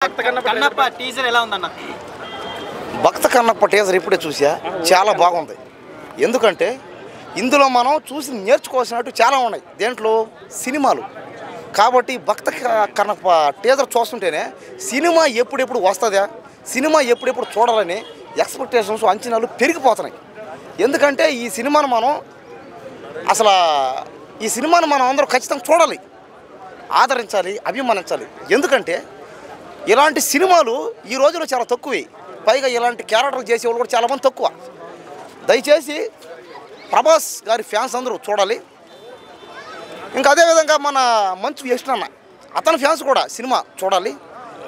Kannappa teaser ఎలా ఉందన్న? భక్త Kannappa teaser ఇప్పుడే చూసా, చాలా బాగుంది. ఎందుకంటే ఇందులో మనం చూసి నేర్చుకోవాల్సినట్టు చాలా ఉన్నాయి దేంట్లో సినిమాలు. కాబట్టి భక్త కన్నప్ప టీజర్ చూస్తుంటేనే సినిమా ఎప్పుడెప్పుడు వస్తుందా, సినిమా ఎప్పుడెప్పుడు చూడాలని ఎక్స్పెక్టేషన్స్ అంచనాలు పెరిగిపోతున్నాయి. ఎందుకంటే ఈ సినిమాను మనం అందరూ ఖచ్చితంగా చూడాలి, ఆదరించాలి, అభిమానించాలి. ఎందుకంటే ఇలాంటి సినిమాలు ఈ రోజుల్లో చాలా తక్కువే. పైగా ఇలాంటి క్యారెక్టర్లు చేసేవాళ్ళు కూడా చాలామంది తక్కువ. దయచేసి ప్రభాస్ గారి ఫ్యాన్స్ అందరూ చూడాలి. ఇంకా అదేవిధంగా మన మంచు యష్ణ అతని ఫ్యాన్స్ కూడా సినిమా చూడాలి.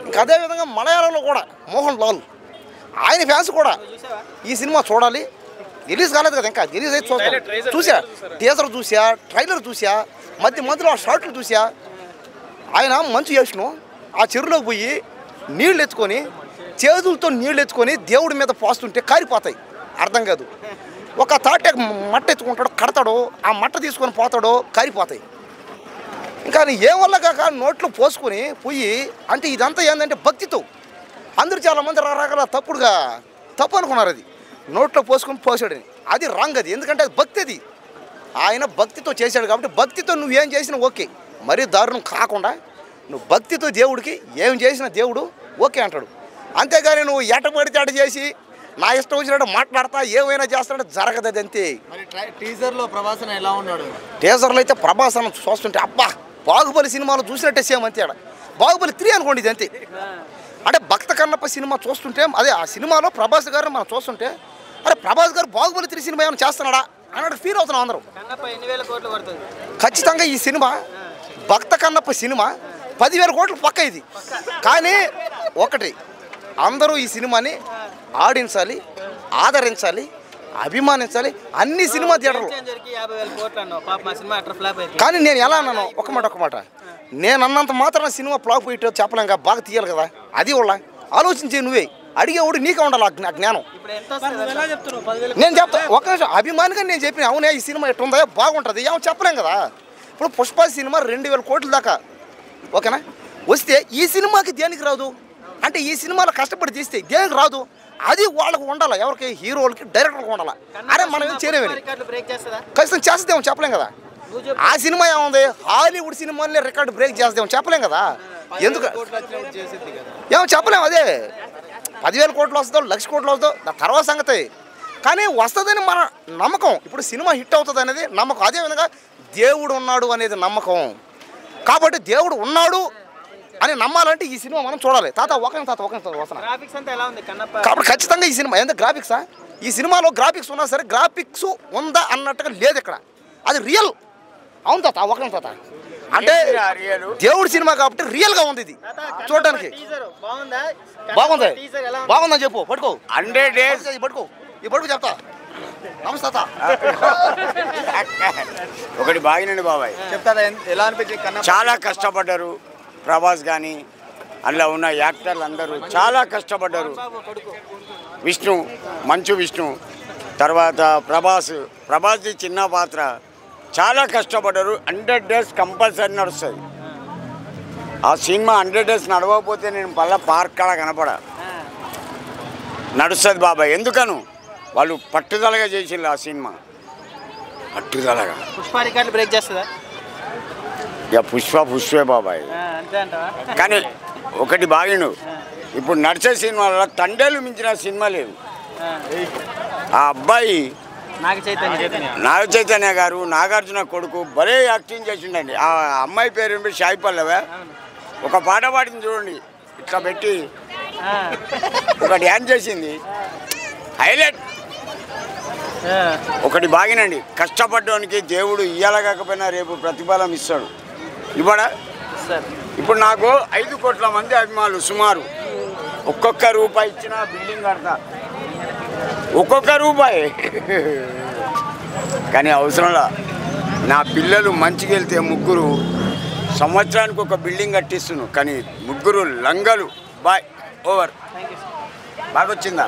ఇంకా అదేవిధంగా మలయాళంలో కూడా మోహన్ లాల్ ఆయన ఫ్యాన్స్ కూడా ఈ సినిమా చూడాలి. రిలీజ్ కాలేదు కదా, ఇంకా రిలీజ్ అయితే చూసా, టీజర్ చూసా, ట్రైలర్ చూసా, మధ్యలో ఆ షార్ట్లు చూసా. ఆయన మంచు యష్ను ఆ చెరువులోకి పోయి నీళ్ళు ఎత్తుకొని చేతులతో నీళ్ళు ఎత్తుకొని దేవుడి మీద పోస్తుంటే కారిపోతాయి. అర్థం కాదు. ఒక తాట మట్ట ఎత్తుకుంటాడు, కడతాడు, ఆ మట్ట తీసుకొని పోతాడో కారిపోతాయి. ఇంకా ఏ వల్ల కాక నోట్లో పోసుకొని పోయి అంటే ఇదంతా ఏంటంటే భక్తితో. అందరూ చాలామంది రకరకాల తప్పు అనుకున్నారు. అది నోట్లో పోసుకొని పోసాడని, అది రాంగ్. అది ఎందుకంటే అది భక్తి. అది ఆయన భక్తితో చేశాడు కాబట్టి భక్తితో నువ్వేం చేసినా ఓకే. మరీ దారుణం కాకుండా నువ్వు భక్తితో దేవుడికి ఏం చేసినా దేవుడు ఓకే అంటాడు. అంతేగాని నువ్వు ఎటపడితే అటు చేసి నా ఇష్టం వచ్చినట్టు మాట్లాడతా ఏమైనా చేస్తాడంటే జరగదు. అది అంతే. టీజర్లో ప్రభాస్ ఎలా ఉన్నాడు? టీజర్లో అయితే ప్రభాస్ అన్న చూస్తుంటే అబ్బా బాహుబలి సినిమాలో చూసినట్టే సేమ్ అంతే. బాహుబలి 3 అనుకోండి, ఇది అంతే. అంటే భక్త కన్నప్ప సినిమా చూస్తుంటే అదే ఆ సినిమాలో ప్రభాస్ గారిని మనం చూస్తుంటే అరే ప్రభాస్ గారు బాహుబలి 3 సినిమా ఏమైనా చేస్తున్నాడా అన్నట్టు ఫీల్ అవుతున్నాం అందరూ. ఖచ్చితంగా ఈ సినిమా భక్త కన్నప్ప సినిమా 10,000 కోట్లు పక్క ఇది. కానీ ఒకటి, అందరూ ఈ సినిమాని ఆడించాలి, ఆదరించాలి, అభిమానించాలి. అన్ని సినిమా థియేటర్లు. కానీ నేను ఎలా అన్నాను, ఒక మాట నేను అన్నంత మాత్రం సినిమా ఫ్లాప్ పోయిటో చెప్పలేం కదా, బాగా తీయాలి కదా. అది వాళ్ళ ఆలోచించే నువ్వే అడిగేవాడు నీకే ఉండాలి ఆ జ్ఞానం. నేను చెప్తా ఒక నిమిషం, అభిమానిగా నేను చెప్పిన అవునే ఈ సినిమా ఎట్టుందా బాగుంటుంది ఏమో చెప్పలేం కదా. ఇప్పుడు పుష్ప సినిమా 2,000 కోట్ల దాకా ఓకేనా వస్తే ఈ సినిమాకి దేనికి రాదు అంటే ఈ సినిమాలో కష్టపడి తీస్తే దేనికి రాదు. అది వాళ్ళకు ఉండాలి, ఎవరికి హీరోలకి డైరెక్టర్కి ఉండాలి. అరే మనం ఏం చేయలేమని ఖచ్చితంగా చేస్తేమో చెప్పలేం కదా. ఆ సినిమా ఏముంది హాలీవుడ్ సినిమాలనే రికార్డు బ్రేక్ చేస్తేమో చెప్పలేం కదా. ఎందుకు ఏమో చెప్పలేము. అదే 10,000 కోట్లు వస్తుందో 1,00,000 కోట్లు వస్తుందో తర్వాత సంగతి. కానీ వస్తుందని మన నమ్మకం. ఇప్పుడు సినిమా హిట్ అవుతుంది అనేది నమ్మకం. అదేవిధంగా దేవుడు ఉన్నాడు అనేది నమ్మకం. కాబట్టి దేవుడు ఉన్నాడు అని నమ్మాలంటే ఈ సినిమా మనం చూడాలి. ఒక నిమిషం వస్తున్నా. కాబట్టి ఖచ్చితంగా ఈ సినిమా ఎంత గ్రాఫిక్సా, ఈ సినిమాలో గ్రాఫిక్స్ ఉన్నా సరే గ్రాఫిక్స్ ఉందా అన్నట్టుగా లేదు ఇక్కడ. అది రియల్. అవును తాత, ఒక నిమిషం తాత. అంటే దేవుడి సినిమా కాబట్టి రియల్గా ఉంది ఇది చూడడానికి. బాగుందని చెప్పు. పట్టుకో 100 days పట్టుకో చెప్తా. నమస్తే తాత. ఒకటి బాగినండి బాబాయ్ చెప్తా. ఎలా అనిపించింది? చాలా కష్టపడ్డారు ప్రభాస్ కానీ అందులో ఉన్న యాక్టర్లు అందరూ చాలా కష్టపడ్డారు. మంచు విష్ణు తర్వాత ప్రభాస్ది చిన్న పాత్ర చాలా కష్టపడ్డారు. 100 days కంపల్సరీ నడుస్తుంది ఆ సినిమా. 100 days నడవకపోతే నేను మళ్ళీ పార్క్ కాడ కనపడా నడుస్తుంది బాబాయ్. ఎందుకను వాళ్ళు పట్టుదలగా చేసిండ్రు ఆ సినిమా, పట్టుదలగా. పుష్ప రికార్డులు బ్రేక్ చేస్తుందా? ఇక పుష్పే బాబాయ్. కానీ ఒకటి బాగిండు, ఇప్పుడు నడిచే సినిమాలో తండేలు మించిన సినిమా లేదు. ఆ అబ్బాయి నాగ చైతన్య గారు నాగార్జున కొడుకు భలే యాక్టింగ్ చేసిండండి. ఆ అమ్మాయి పేరు సాయి పల్లవి. ఒక పాట పాడింది చూడండి, ఇట్లా పెట్టి ఒక డ్యాన్స్ చేసింది, హైలైట్. ఒకటి బాగినండి, కష్టపడ్డానికి దేవుడు ఇయ్యాల కాకపోయినా రేపు ప్రతిఫలం ఇస్తాడు. ఇవ్వడా? ఇప్పుడు నాకు 5 కోట్ల మంది అభిమానులు సుమారు. ఒక్కొక్క రూపాయి ఇచ్చిన బిల్డింగ్ కడతా, ఒక్కొక్క రూపాయి. కానీ అవసరంలా నా పిల్లలు మంచిగా వెళ్తే 3 సంవత్సరానికి ఒక బిల్డింగ్ కట్టిస్తున్నాను. కానీ 3 లంగలు. Bye over. బాగా వచ్చిందా?